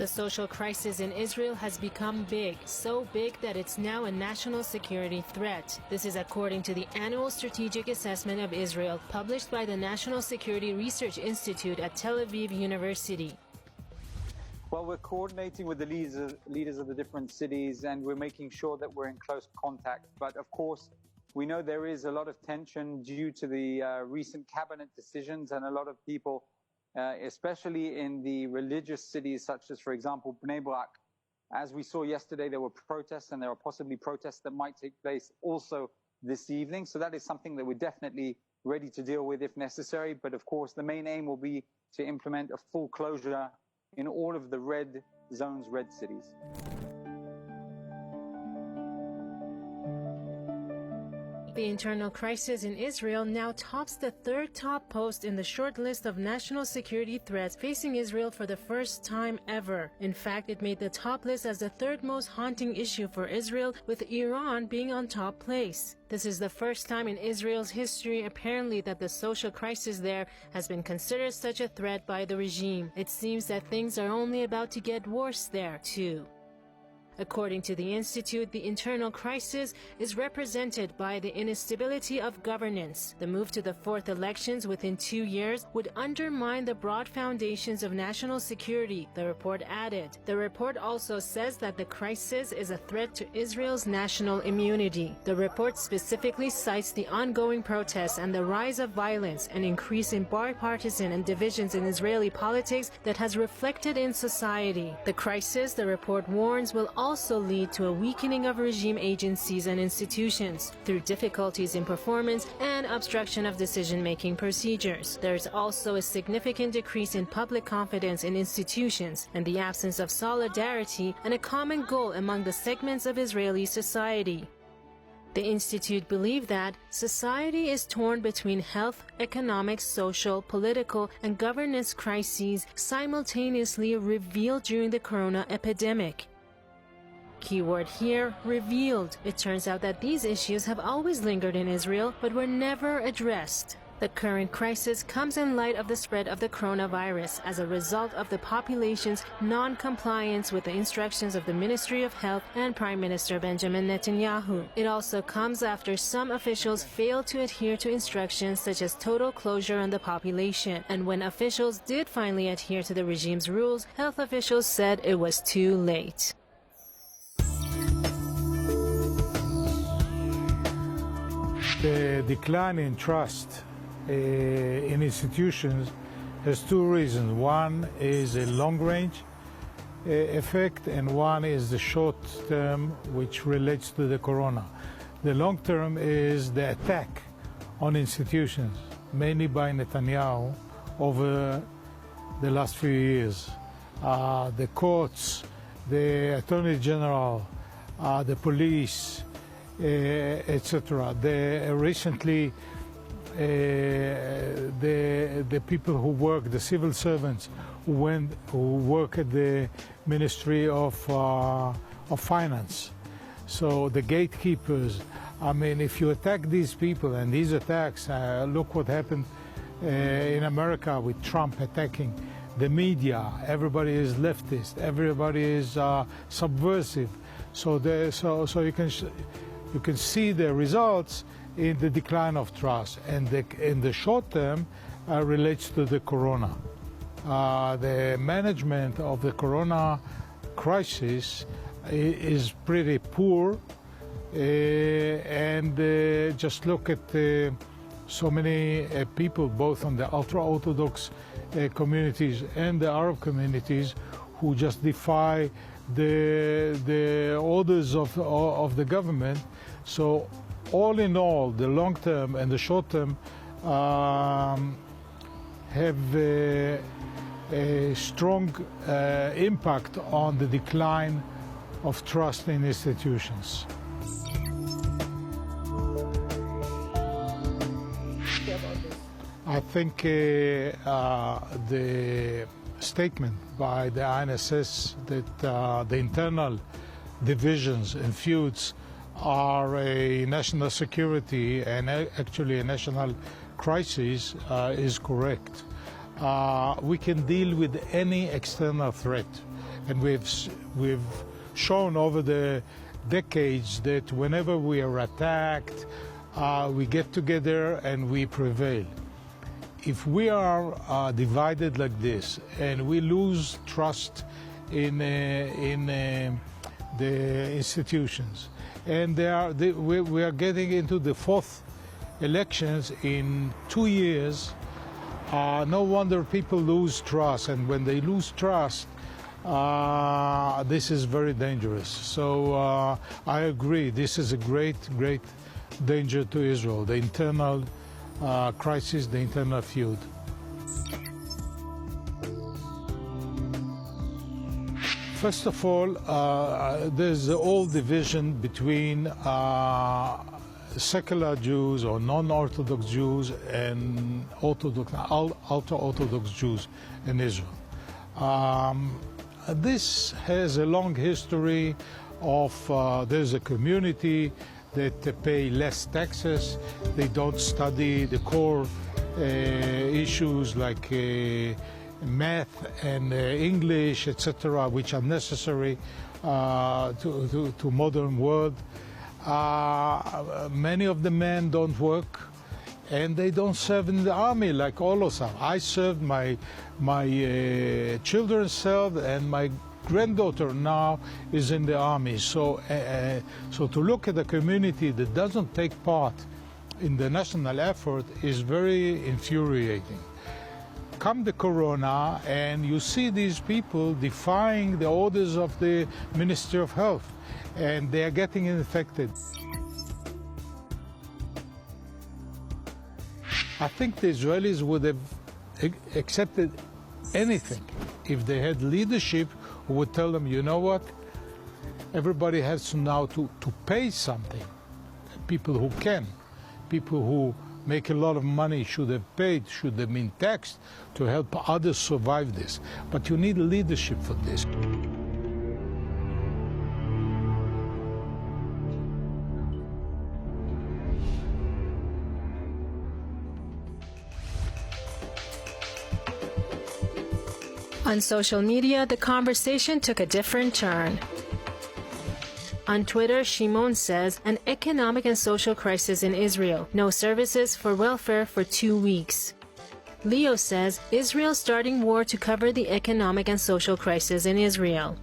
The social crisis in Israel has become big, so big that it's now a national security threat. This is according to the annual strategic assessment of Israel published by the National Security Research Institute at Tel Aviv University. Well, we're coordinating with the leaders of the different cities, and we're making sure that we're in close contact. But of course, we know there is a lot of tension due to the recent cabinet decisions, and a lot of people, especially in the religious cities such as, for example, Bnei Brak. As we saw yesterday, there were protests, and there are possibly protests that might take place also this evening. So that is something that we're definitely ready to deal with if necessary. But of course, the main aim will be to implement a full closure in all of the red zones, red cities. The internal crisis in Israel now tops the third top post in the short list of national security threats facing Israel for the first time ever. In fact, it made the top list as the third most haunting issue for Israel, with Iran being on top place. This is the first time in Israel's history, apparently, that the social crisis there has been considered such a threat by the regime. It seems that things are only about to get worse there, too. According to the Institute, the internal crisis is represented by the instability of governance. The move to the fourth elections within 2 years would undermine the broad foundations of national security, the report added. The report also says that the crisis is a threat to Israel's national immunity. The report specifically cites the ongoing protests and the rise of violence, an increase in bipartisan and divisions in Israeli politics that has reflected in society. The crisis, the report warns, will also lead to a weakening of regime agencies and institutions through difficulties in performance and obstruction of decision-making procedures. There is also a significant decrease in public confidence in institutions and the absence of solidarity and a common goal among the segments of Israeli society. The Institute believed that society is torn between health, economic, social, political, and governance crises simultaneously revealed during the corona epidemic. Keyword here, revealed. It turns out that these issues have always lingered in Israel, but were never addressed. The current crisis comes in light of the spread of the coronavirus as a result of the population's non-compliance with the instructions of the Ministry of Health and Prime Minister Benjamin Netanyahu. It also comes after some officials failed to adhere to instructions such as total closure on the population. And when officials did finally adhere to the regime's rules, health officials said it was too late. The decline in trust in institutions has two reasons. One is a long-range effect, and one is the short-term, which relates to the corona. The long-term is the attack on institutions, mainly by Netanyahu, over the last few years. The courts, the Attorney General, the police, etc. Recently, the people who work, the civil servants who work at the Ministry of Finance. So the gatekeepers. I mean, if you attack these people, and these attacks, look what happened in America with Trump attacking the media. Everybody is leftist. Everybody is subversive. So you can see the results in the decline of trust, and in the short term relates to the corona. The management of the corona crisis is pretty poor, and just look at so many people, both on the ultra-Orthodox communities and the Arab communities, who just defy the orders of the government. So all in all, the long term and the short term have a strong impact on the decline of trust in institutions. I think the statement by the INSS that the internal divisions and feuds are a national security and actually a national crisis is correct. We can deal with any external threat, And we've shown over the decades that whenever we are attacked, we get together and we prevail. If we are divided like this and we lose trust in the institutions, and we are getting into the fourth elections in 2 years, no wonder people lose trust, and when they lose trust, this is very dangerous. So I agree, this is a great danger to Israel, the internal crisis, the internal feud. First of all, there's the old division between secular Jews or non-Orthodox Jews and ultra-Orthodox Jews in Israel. This has a long history of, there's a community that pay less taxes, they don't study the core issues like math and English, etc., which are necessary to modern world. Many of the men don't work, and they don't serve in the army like all of us. I served, my children served, and my granddaughter now is in the army. So to look at a community that doesn't take part in the national effort is very infuriating. Come the corona, and you see these people defying the orders of the Ministry of Health, and they are getting infected. I think the Israelis would have accepted anything if they had leadership who would tell them, you know what, everybody has to now to pay something. People who can, people who make a lot of money should have paid, should have been taxed to help others survive this. But you need leadership for this. On social media, the conversation took a different turn. On Twitter, Shimon says, an economic and social crisis in Israel. No services for welfare for 2 weeks. Leo says, Israel starting war to cover the economic and social crisis in Israel.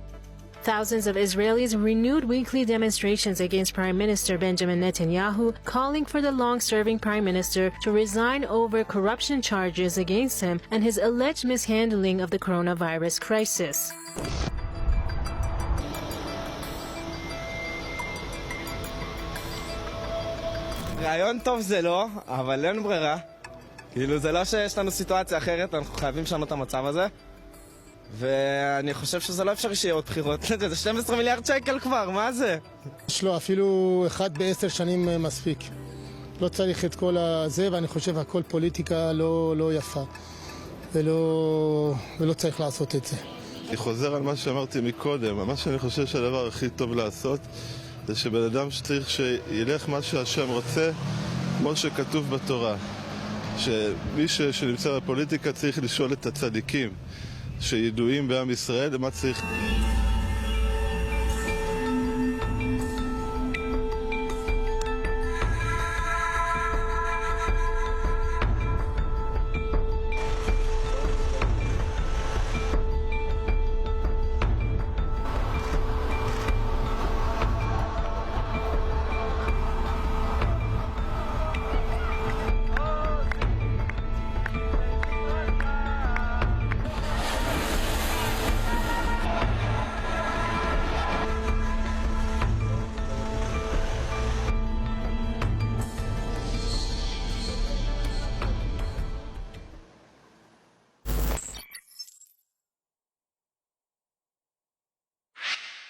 Thousands of Israelis renewed weekly demonstrations against Prime Minister Benjamin Netanyahu, calling for the long-serving Prime Minister to resign over corruption charges against him and his alleged mishandling of the coronavirus crisis. רעיון טוב זה לא, אבל אין ברירה. כאילו זה לא שיש לנו סיטואציה אחרת, אנחנו חייבים לשנות את המצב הזה. ואני חושב שזה לא אפשרי שיהיה עוד בחירות. זה 12 מיליארד שקל כבר, מה זה? יש לו אפילו אחד ב10 שנים מספיק. לא צריך את כל הזה, ואני חושב הכל פוליטיקה לא יפה. ולא צריך לעשות את זה. אני חוזר על מה שאמרתי מקודם. מה שאני חושב שהדבר הכי טוב לעשות זה שבן אדם שצריך שילך מה שהשם רוצה, כמו שכתוב בתורה. שמי שנמצא בפוליטיקה צריך לשאול את הצדיקים שידועים בעם ישראל למה צריך.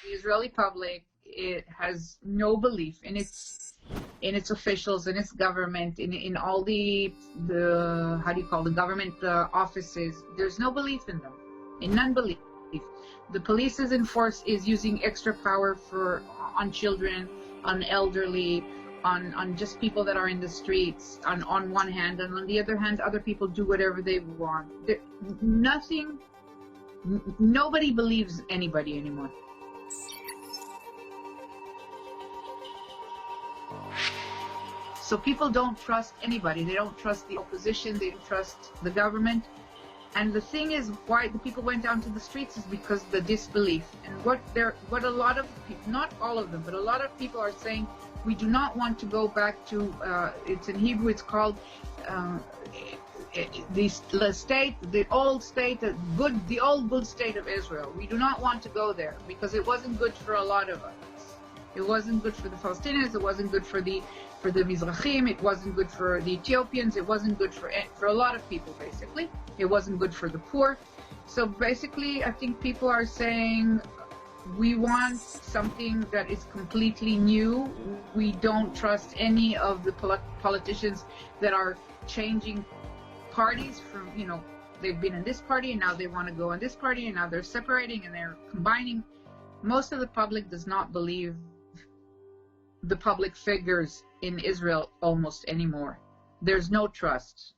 The Israeli public, it has no belief in its officials, in its government, in all the how do you call the government offices. There's no belief in them, in non-belief. The police is using extra power on children, on elderly, on just people that are in the streets on one hand, and on the other hand other people do whatever they want. Nothing Nobody believes anybody anymore. So people don't trust anybody. They don't trust the opposition. They don't trust the government. And the thing is, why the people went down to the streets is because the disbelief. And what a lot of people, not all of them, but a lot of people are saying, we do not want to go back to, it's in Hebrew, it's called the state, the old state, the old good state of Israel. We do not want to go there because it wasn't good for a lot of us. It wasn't good for the Palestinians. It wasn't good for the Mizrahim. It wasn't good for the Ethiopians. It wasn't good for a lot of people, basically. It wasn't good for the poor. So basically, I think people are saying, we want something that is completely new. We don't trust any of the politicians that are changing parties from, they've been in this party and now they want to go in this party and now they're separating and they're combining. Most of the public does not believe the public figures in Israel almost anymore. There's no trust.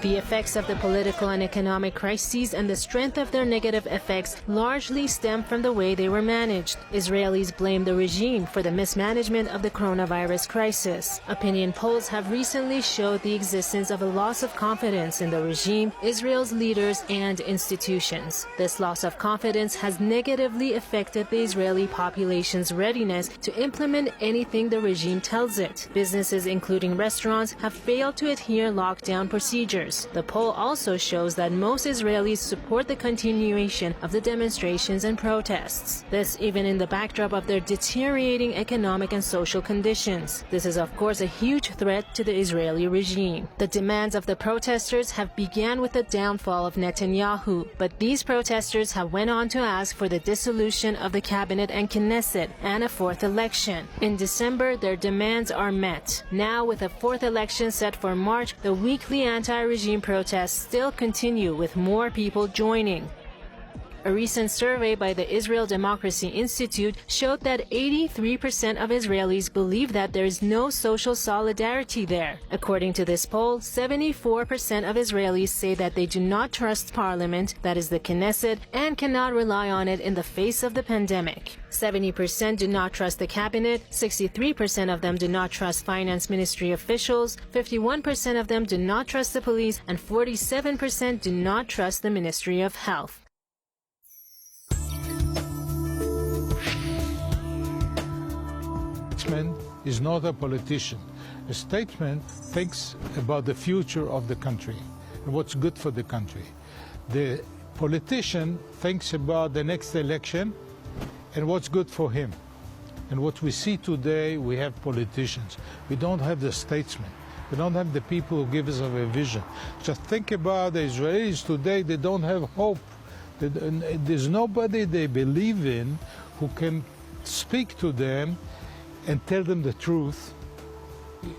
The effects of the political and economic crises and the strength of their negative effects largely stem from the way they were managed. Israelis blame the regime for the mismanagement of the coronavirus crisis. Opinion polls have recently showed the existence of a loss of confidence in the regime, Israel's leaders, and institutions. This loss of confidence has negatively affected the Israeli population's readiness to implement anything the regime tells it. Businesses, including restaurants, have failed to adhere lockdown procedures. The poll also shows that most Israelis support the continuation of the demonstrations and protests. This even in the backdrop of their deteriorating economic and social conditions. This is of course a huge threat to the Israeli regime. The demands of the protesters have begun with the downfall of Netanyahu, but these protesters have went on to ask for the dissolution of the cabinet and Knesset and a fourth election. In December, their demands are met. Now, with a fourth election set for March, the weekly anti-regime protests still continue with more people joining. A recent survey by the Israel Democracy Institute showed that 83% of Israelis believe that there is no social solidarity there. According to this poll, 74% of Israelis say that they do not trust parliament, that is the Knesset, and cannot rely on it in the face of the pandemic. 70% do not trust the cabinet, 63% of them do not trust finance ministry officials, 51% of them do not trust the police, and 47% do not trust the Ministry of Health. Is not a politician. A statesman thinks about the future of the country and what's good for the country. The politician thinks about the next election and what's good for him. And what we see today, we have politicians. We don't have the statesmen. We don't have the people who give us a vision. Just think about the Israelis today, they don't have hope. There's nobody they believe in who can speak to them and tell them the truth.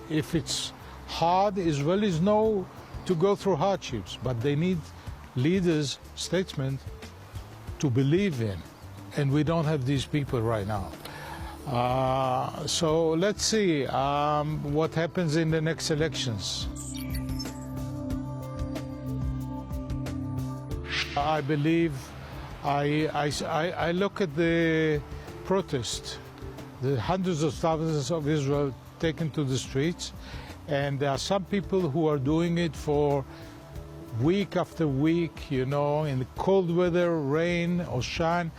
If it's hard, Israelis know to go through hardships, but they need leaders, statesmen, to believe in. And we don't have these people right now. So let's see what happens in the next elections. I believe, I look at the protest, the hundreds of thousands of Israel taken to the streets, and there are some people who are doing it for week after week, in the cold weather, rain or shine.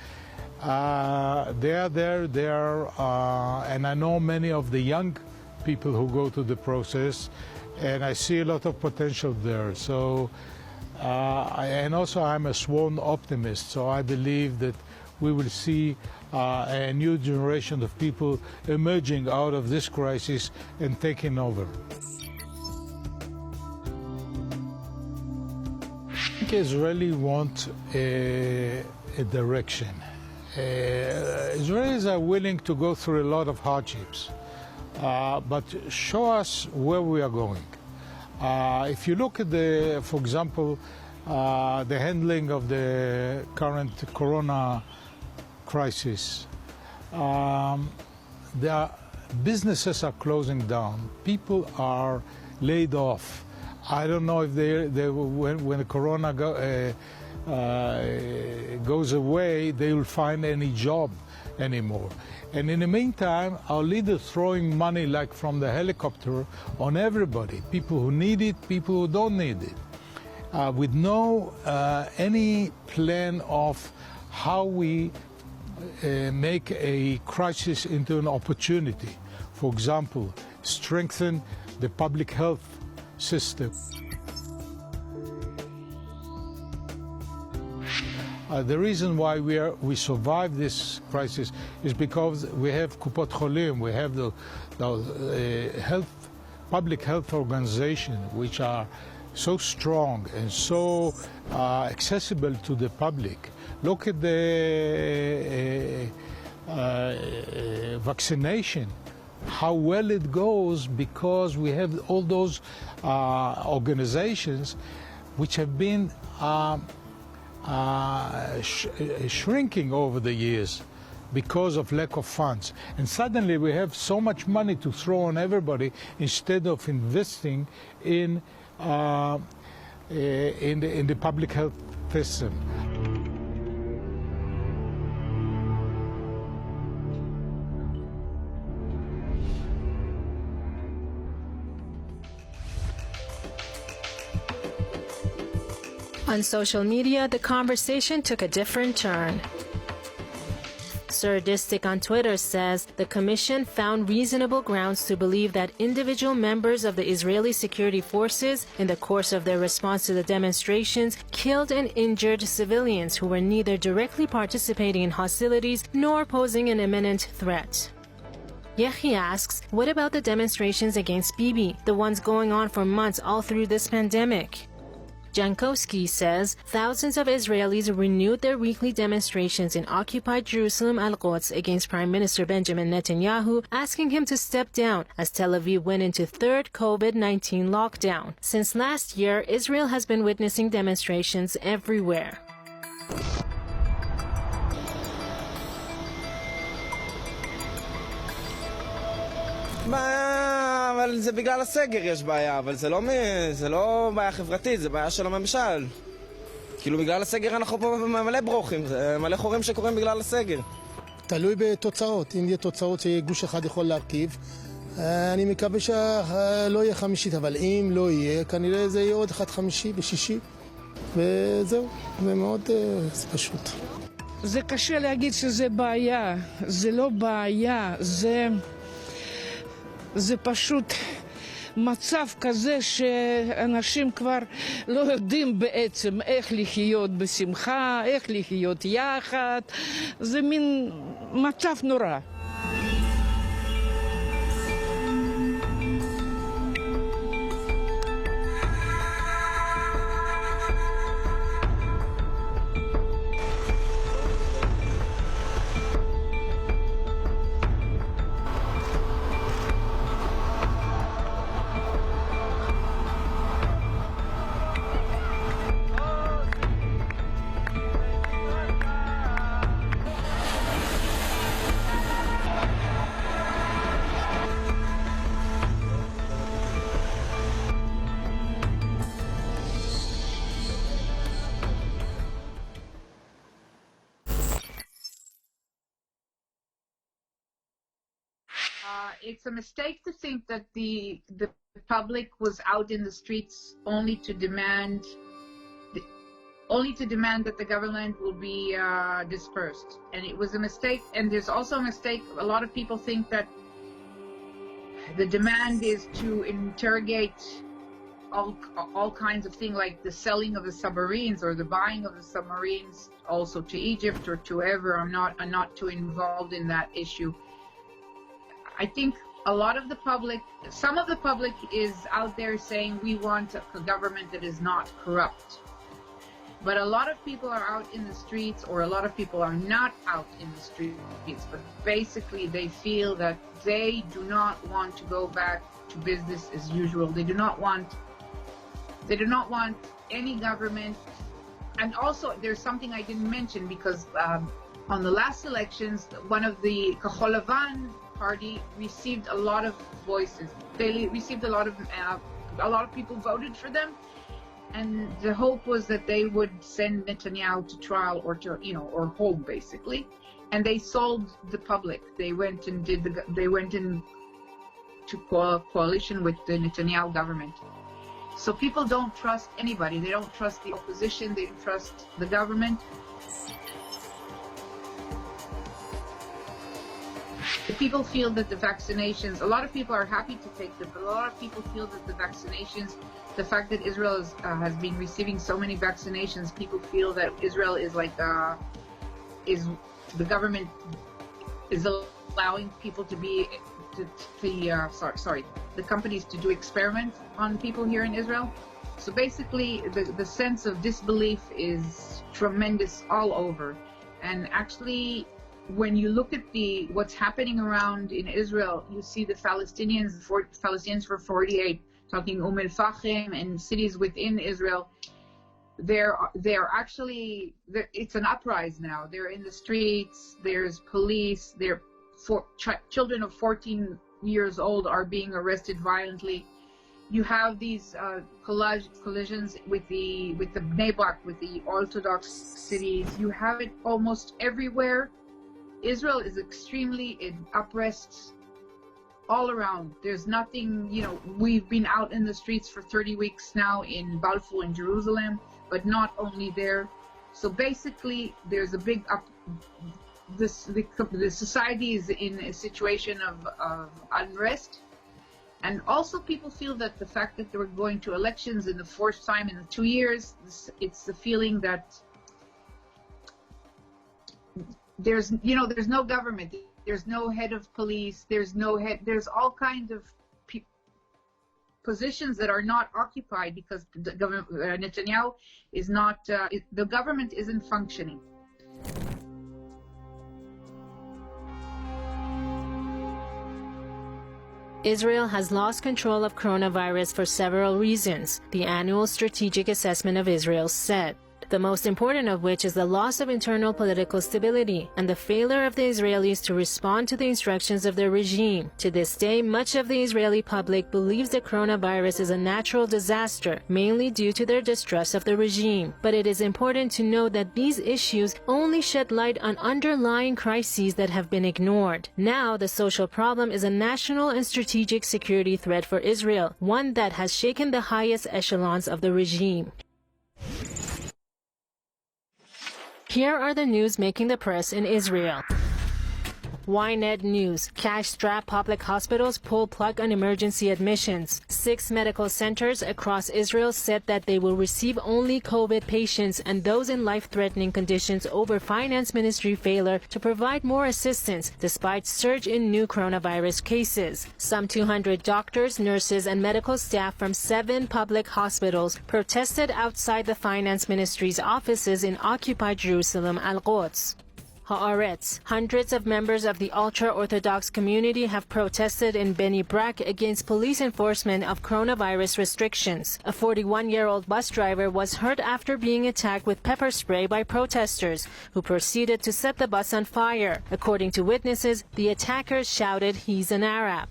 They are there, and I know many of the young people who go to the process, and I see a lot of potential there. So, and also I'm a sworn optimist, so I believe that we will see a new generation of people emerging out of this crisis and taking over. I think Israelis want a direction. Israelis are willing to go through a lot of hardships, but show us where we are going. If you look at for example, the handling of the current corona crisis, businesses are closing down, people are laid off. I don't know if when the corona goes away, they will find any job anymore. And in the meantime, our leaders throwing money like from the helicopter on everybody, people who need it, people who don't need it, with no any plan of how we make a crisis into an opportunity. For example, strengthen the public health system. The reason why we survive this crisis is because we have Kupot Cholim, we have the public health organization, which are so strong and so accessible to the public. Look at the vaccination, how well it goes, because we have all those organizations which have been shrinking over the years because of lack of funds. And suddenly we have so much money to throw on everybody instead of investing in the public health system. On social media, the conversation took a different turn. Surdistic on Twitter says the commission found reasonable grounds to believe that individual members of the Israeli security forces, in the course of their response to the demonstrations, killed and injured civilians who were neither directly participating in hostilities nor posing an imminent threat. Yehi asks, what about the demonstrations against Bibi, the ones going on for months all through this pandemic? Jankowski says thousands of Israelis renewed their weekly demonstrations in occupied Jerusalem Al-Quds against Prime Minister Benjamin Netanyahu, asking him to step down as Tel Aviv went into third COVID-19 lockdown. Since last year, Israel has been witnessing demonstrations everywhere. אבל זה בגלל הסגר יש בעיה, אבל זה לא בעיה חברתית, זה בעיה של הממשל. כאילו בגלל הסגר אנחנו פה מלא ברוכים, זה מלא חורים שקורים בגלל הסגר. תלוי בתוצאות, אם יהיה תוצאות שגוש אחד יכול להרכיב, אני מקווה שלא יהיה חמישית, אבל אם לא יהיה, כנראה זה יהיה עוד אחד חמישי ושישי, וזהו, זה מאוד פשוט. זה קשה להגיד שזה בעיה, זה לא בעיה, זה פשוט מצב כזה שאנשים כבר לא יודעים בעצם איך לחיות בשמחה, איך לחיות יחד, זה מין מצב נורא. It's a mistake to think that the public was out in the streets only to demand that the government will be dispersed. And it was a mistake. And there's also a mistake. A lot of people think that the demand is to interrogate all kinds of things like the selling of the submarines or the buying of the submarines also to Egypt or to wherever. I'm not too involved in that issue. I think a lot of the public, some of the public is out there saying we want a government that is not corrupt. But a lot of people are out in the streets, or a lot of people are not out in the streets, but basically they feel that they do not want to go back to business as usual. They do not want any government. And also there's something I didn't mention, because on the last elections, one of the Kahol Lavan party received a lot of voices. They received a lot of people voted for them, and the hope was that they would send Netanyahu to trial or to or home basically. And they sold the public. They went in to coalition with the Netanyahu government. So people don't trust anybody. They don't trust the opposition. They don't trust the government. The people feel that the vaccinations, a lot of people are happy to take them, but a lot of people feel that the vaccinations, the fact that Israel has been receiving so many vaccinations, people feel that Israel is like, the government is allowing people to be, the companies to do experiments on people here in Israel. So basically, the sense of disbelief is tremendous all over. And actually, when you look at what's happening around in Israel, you see the Palestinians for 48, talking al-Fahim and cities within Israel. They're actually, it's an uprising now. They're in the streets. There's police. Children of 14 years old are being arrested violently. You have these collisions with the Bnei Brak, with the Orthodox cities. You have it almost everywhere. Israel is extremely oppressed all around. There's nothing, we've been out in the streets for 30 weeks now in Balfour in Jerusalem, but not only there. So basically, there's a big the society is in a situation of unrest. And also people feel that the fact that they were going to elections in the fourth time in 2 years, it's the feeling that there's no government, there's no head of police, there's all kinds of positions that are not occupied because the government, Netanyahu is not, the government isn't functioning. Israel has lost control of coronavirus for several reasons, the annual strategic assessment of Israel said. The most important of which is the loss of internal political stability and the failure of the Israelis to respond to the instructions of their regime. To this day, much of the Israeli public believes the coronavirus is a natural disaster, mainly due to their distrust of the regime. But it is important to note that these issues only shed light on underlying crises that have been ignored. Now, the social problem is a national and strategic security threat for Israel, one that has shaken the highest echelons of the regime. Here are the news making the press in Israel. Ynet News. Cash-strapped public hospitals pull plug on emergency admissions. 6 medical centers across Israel said that they will receive only COVID patients and those in life-threatening conditions over finance ministry failure to provide more assistance despite surge in new coronavirus cases. Some 200 doctors, nurses, and medical staff from 7 public hospitals protested outside the finance ministry's offices in occupied Jerusalem, Al-Quds. Haaretz. Hundreds of members of the ultra-Orthodox community have protested in Bnei Brak against police enforcement of coronavirus restrictions. A 41-year-old bus driver was hurt after being attacked with pepper spray by protesters, who proceeded to set the bus on fire. According to witnesses, the attackers shouted, "He's an Arab."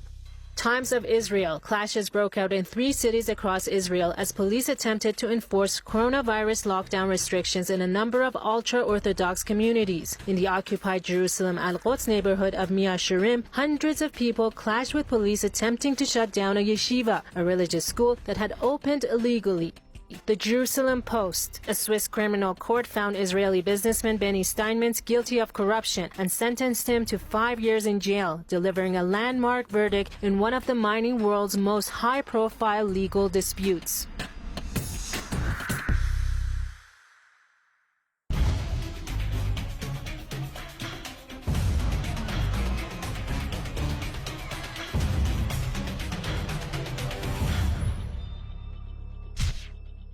Times of Israel. Clashes broke out in 3 cities across Israel as police attempted to enforce coronavirus lockdown restrictions in a number of ultra-Orthodox communities. In the occupied Jerusalem Al-Quds neighborhood of Mia Shirim, hundreds of people clashed with police attempting to shut down a yeshiva, a religious school that had opened illegally. The Jerusalem Post. A Swiss criminal court found Israeli businessman Benny Steinmetz guilty of corruption and sentenced him to 5 years in jail, delivering a landmark verdict in one of the mining world's most high-profile legal disputes.